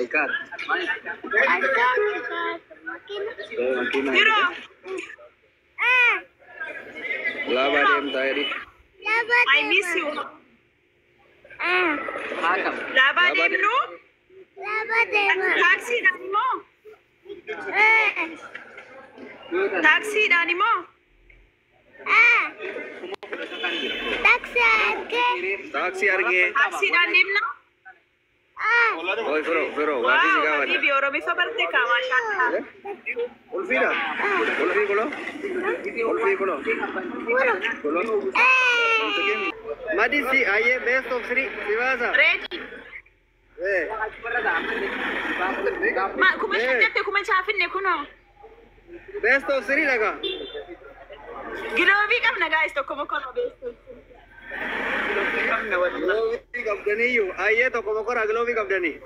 Ikat. Zero. Laba dem tayari. I miss you. Laba dem no. Taxi danimo. Taxi danimo. Taxi arge. Taxi danim no. Oi Fero, wati Wow, sigawan. ini bioro mi sabarte ka mashallah. Ulfira. Ulfi kolo. Ulfi kolo. Kolo. Madi si aye best of three. Sivasa. Ready. Ma kuma shaddate kuma chafin ne kuno. Best of three laga. Gilovi kam na guys to kuma kono best of three. Glovi kapdani yu. Aye to komo kora glovi kapdani.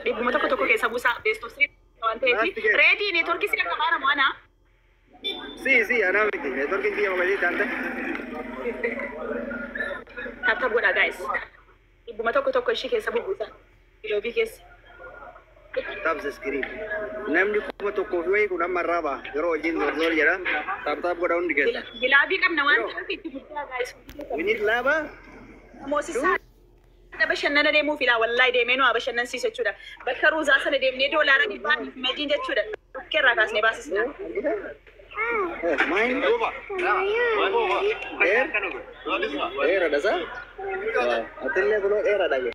Ibu mo to ke sabusa best of three. Ready ne torki sila kamara mo ana. Si, ana miti. Network hindi mo bali tante. Tap goda guys. Ibu mo to shi ke sabusa. Gilovi kes. Tap sa screen. Namni kuma to ko wai kuna maraba. Garo jin zor jara. Tap goda undi kes. Gilavi kam na wan fit guys. We need lava. Moses da bashannana dai mu fila wallahi dai meno abashannan si se chuda bakaru za sana dai ne dolara di ba ni medin da chuda kera kas ne ba su sina Mine over. Air ada sa? Atilla gulo air ada ge.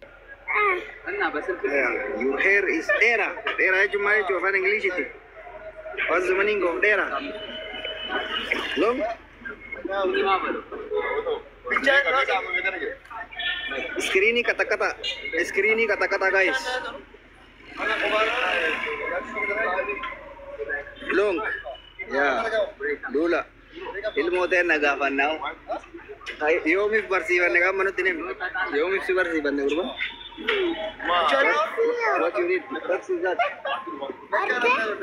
Your hair is era. Era cuma itu fan English itu. What's the meaning of era? Long? Screen kata-kata guys. Long. Ya. Dula. Ilmu teh nagafan now. Yomi persiwan nega manut ini. Yomi persiwan nega urban. What you need? What is that?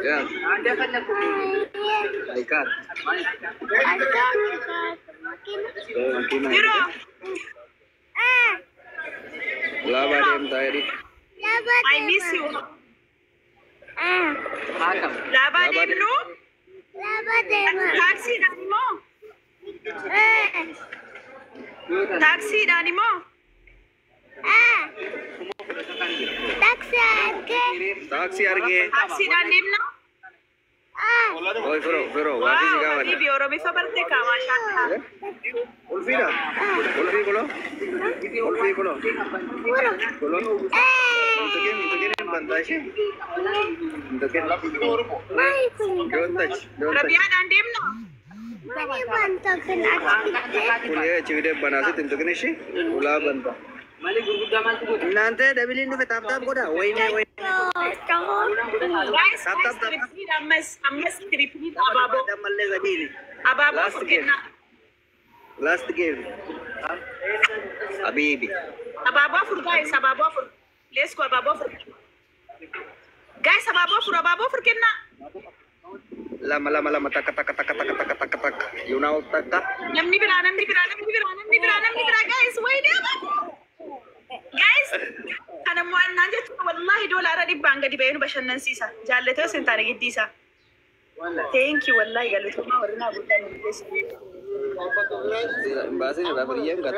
Yeah. Ikat. Zero. Laba dem tayari. I miss you. Laba dem no. Taxi danimo. Taxi danimo. Taxi arge. Taxi danim no. Oi Fero, wati Wow, sigawan. ini bioro mi sabarte ka mashallah. Ulfira. Ulfi kolo. Ulfi kolo. Kolo. Untuk bantai. Don't touch. Rabia dandim no. Kuliah cewek banasi tentu kena sih. Ulah bantah. Nanti dah beli ni tap kau dah. Wait. Guys, Tap. amas repeat ababo. Dah malle lagi ni. Ababo Last game. Habibi. Ababo for guys, ababo for. Let's go ababo for. Guys, ababo for kenna. Lama tak. You know tak. Namni bira guys, wait guys, kana mo nanje wallahi dolara di banga di bayinu bashannan sisa. Jallete sentane giddisa. Thank you wallahi galito ma warna butan ni. Bahasa ni dah beri yang kat.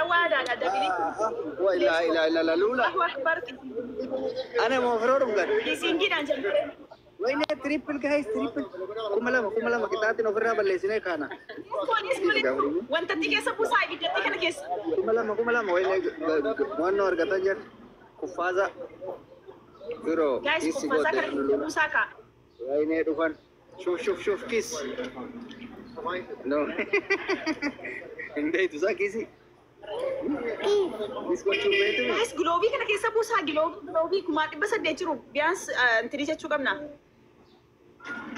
Wada ada bini. Wah ilah lula. Allahu akbar. Ana mau fraud bukan? Di sini dan jangan. Wah ini triple guys, triple. Kumalam kita hati no fraud balle sini kana. Wanta tiga sepusa gitu tiga kes. Kumalam. Wah ini one hour kata jar. Kufaza. Bro, Guys, kufaza kan musaka. Wah ini dukan. Shuf kiss. No. Hindi itu sakit sih. Guys, Glovi kana kesa busa Glovi kumati basa dechuru bians antiricha chugamna.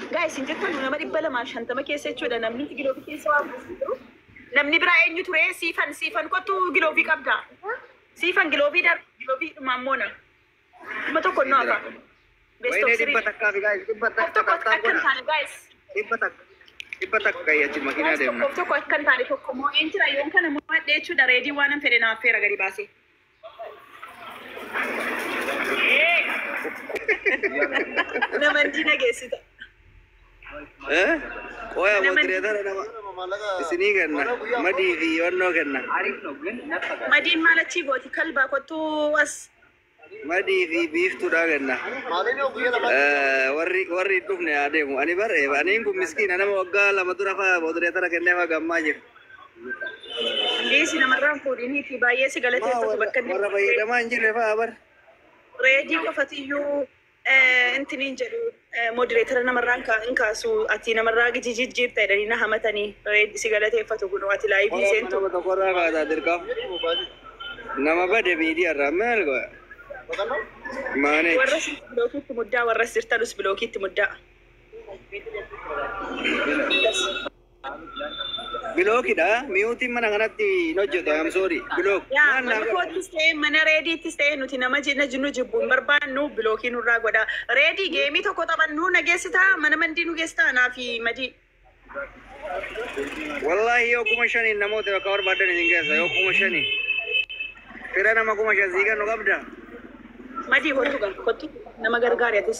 Guys, inje kan nama dibbala ma shantama kesa chuda namni Glovi kesa wa namni bra enyu ture sifan ko tu Glovi kabda. Sifan Glovi mamona. Mato ko no apa. Best of three. Guys, Guys. Ibatak. Ibatak kayak cuma kini ada yang Tokko akkan taane tokko moo eenjira yoon kana mo'adhee jechuudha reedii waan hin fedhe naaf feera gadi baase. Nama dina geessita. Koya moderator nama isini kenna madi fi wanno kenna Madiin maal achii gooti kalbaa kottu as. madi fi beef tu dah kenna warri dhufne adeemu ani bare ani kun miskiina nama waggaa lama dura fa moderator kenne fa gammaa jiru Dhiisi namarraan fuudhinii fi baay'ee si galateeffatu bakka warra fayyadamaa hin jirre fa bar reedii qofatiyyuu intiniin jedhu moderatora namarraan hin kaasu ati namarraa jijjiirta jedhanii na hamatanii reedii si galateeffatu kun ati laayivii seentu. nama tokkorraa kaasaa dirqama nama bade miidiyaa irraa maal go'a maane Warra bilookiitti muddaa warra sirtanus bilookiitti muddaa. bilookidha miyuutiin mana kanatti hin hojjetu am sorry bilook Yaa mana koottis ta'e mana reediittis ta'e nuti nama jinna jinnu jibbuun barbaannu bilookii nurraa godha. Reedii geemii tokko taphannu nageessitaa mana mandii nu geessitaa naafi madii. wallahi yoo kuma shaniin namoota bakka barbaadan isin keessa yoo kuma shanii fira nama kuma shan sii kennu qabda Madii kottu nama gargaariyatis.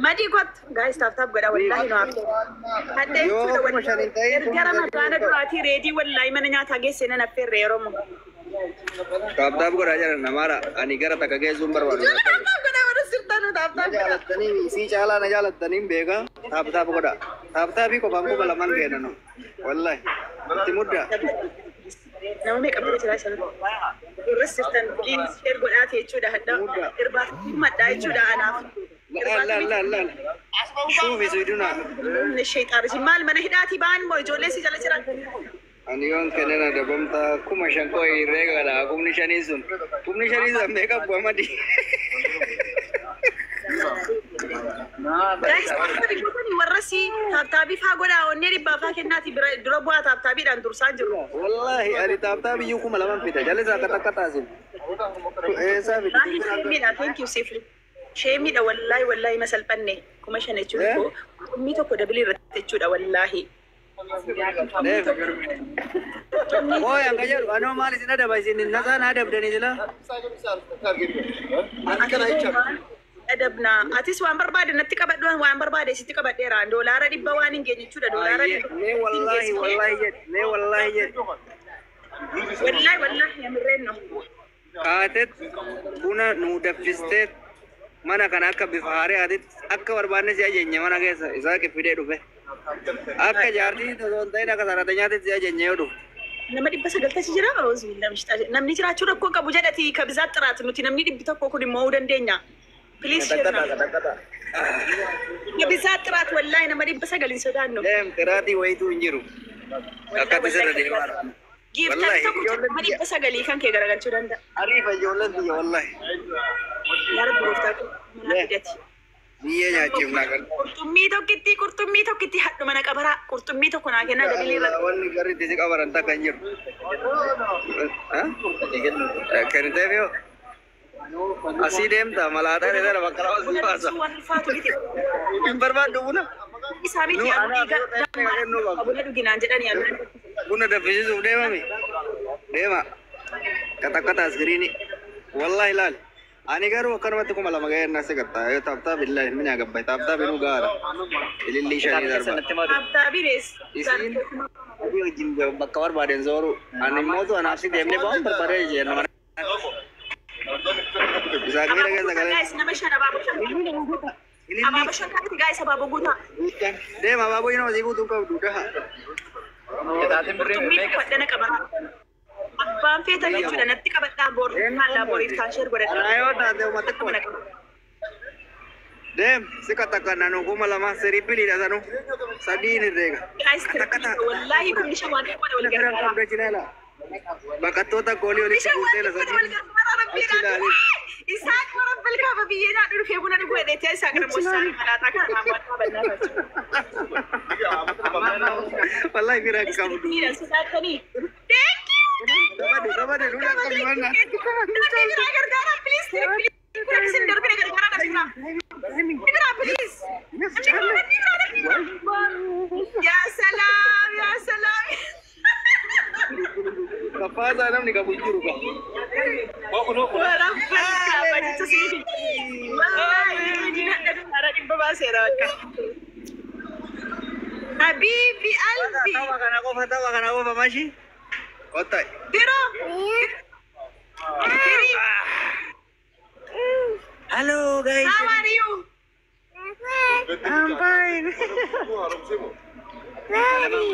Madii kottu gaayis taaf godha wallahi nu hafe. Hadda jechuudha wallahi ergara magaala duraatii reedii wallahi mana nyaataa geessee nan affeerre yeroo mu. taap godha jedhan namaara ani gara takka geessuun barbaadu Taaf godha warra sirtanu taaf godha. jaalattanii sii caalaa na jaalattaniin beeka taap godha taapii qofaan quba lamaan kennan wallahi itti mudda Nama meeqa bira jira sana? Warra sirtan biliin sheer godhaate jechuudha hadda irbaata maddaa jechuudha anaaf. la shuufi suiduna Sheexaarisi maal mana hidhaatii ba'an moo ijoollee si jala jiran? ani yoon kennena dabamta kuma shan koo irreega gala kumni shanii sun meeqa bu'a madi Guys, warra si taaptaabii faa godhaa onnee dhibbaa faa kennaati dura bu'aa taaptaabiidhaan dursaan jiru. wallahi ani taaptaabii iyyuu kuma laman fida jalisa akka taasin eessaa fidi Sheemiidha, thank you Sifri. Sheemiidha wallahi masalphanne kuma shan jechuudha. Kummii tokko dabilii irratti jechuudha wallahi. Oy angka jedhu anoo maal isin adaba isin nasaan adabdanii jila Adabna atis waan barbaade natti qabadhu waan barbaade sitti qabadheera doolaara dhibba waan hin geenye jechuudha doolaara mee wallahi jed wallahi yamirreenno kaatet buna nu daffisteet mana kana akka bifa haariyaatitti akka barbaanne si ajeenye mana keessa isaa qiffidee dhufe akka jaartii tosoon ta'in akka saratanyaatitti si ajeenye yoo dhufe nama 900 jira namni jiraachuu rakkoo qabu jedhati ka bizaat xiraat nuti namni 100 kun immoo dandeenya. Please share na. Ya bizaat xiraat wallahi nama 900 sodaanno. Xiraatii wayituu hin jiru. Akkatti sirra deemaa. Giiftaa tokko nama 900 kan kee garagalchuu danda'a. Ariifa ijoolleen biyya wallahi. Yaara buuftaa mana fidati. Biyya nyaachiifnaa kan. Qurxummii tokkitti hadhu mana qabaraa qurxummii tokko naa kennaa dabilii irratti. Wanni garriitti si qabaran takka hin jiru. Kenniteef yoo. Asii deemta malaataan irra bakka lafa si baasa. Hin barbaaddu buna. Isaa miti abuna dhuginaan jedhanii yaaduu. Buna danfisiisuuf deemami. Deema. Katakata askiriini. Wallahi laal. Ani garuu akkanumatti kuma lama ga'ee nasi gatta. Taaptaa billahi minyaa gabbay. Taaptaa binuu gaara. Ilillii shanii darba. Taaptaa binees. Isiin adii wajjin bakka barbaaden sooru. Ani mootu anaaf si deemnee ba'uun barbaadee jenna mana. Bisa kira keessa galee. Guys, nama shan abaaboo shan. Abaaboo shan kanatti guys abaaboo guutaa. Deema abaaboo nama sii guutuu qabdu daha. Qurxummii fadhana qabaraa. Abbaan feetan jechuudha natti qabadhaa boor haallaa booriif taasheer godhadha. Yoo taate uummata kuma Dem, si katakan nanu kuma lama seri pilih dah sanu. Sadin irrega. Guys, wallahi kun nisha waan wal gargaara. Udah cinela. Bakat tota goli oli Nisha la waan sadin. wal gargaara. Isaan warabbil kaaba biyyeenaa dhufee buna dhugu hedheetee isaa gara moosaan malaataa kan raawwataa bannaa Wallahi kira kamu dulu. Tidak sedatani. Thank you. Sama deh, dulu aku gimana? Nanti gara-gara please. Kurang sendiri gara-gara nasi Ibra, please. Ya salam, ya salam. Kapaza namni kabujuru ka. Warang apa itu sih? Wallahi, ini babasera ka. Habibi Albi. Fatawa kana ko pamashi. Otay. Tiro. Hello guys. How are you? I'm fine.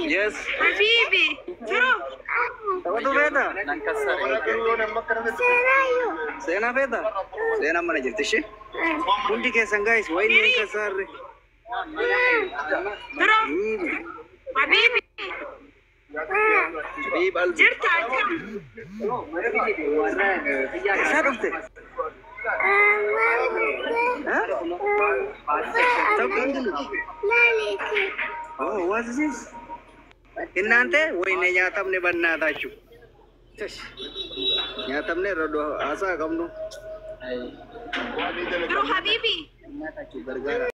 Yes. Habibi. Tiro. Apa tu beta? Sena beta. Sena mana jirti shi? Kundi ke guys, why ni kasar? Tiro. Habibi. Habib Al. Jirta jam. Sarufte. Oh, what's this? Innante, wayne nyatam ne banna tachu. Nyatam ne rodo asa kamnu. Tiro Habibi. Gargara.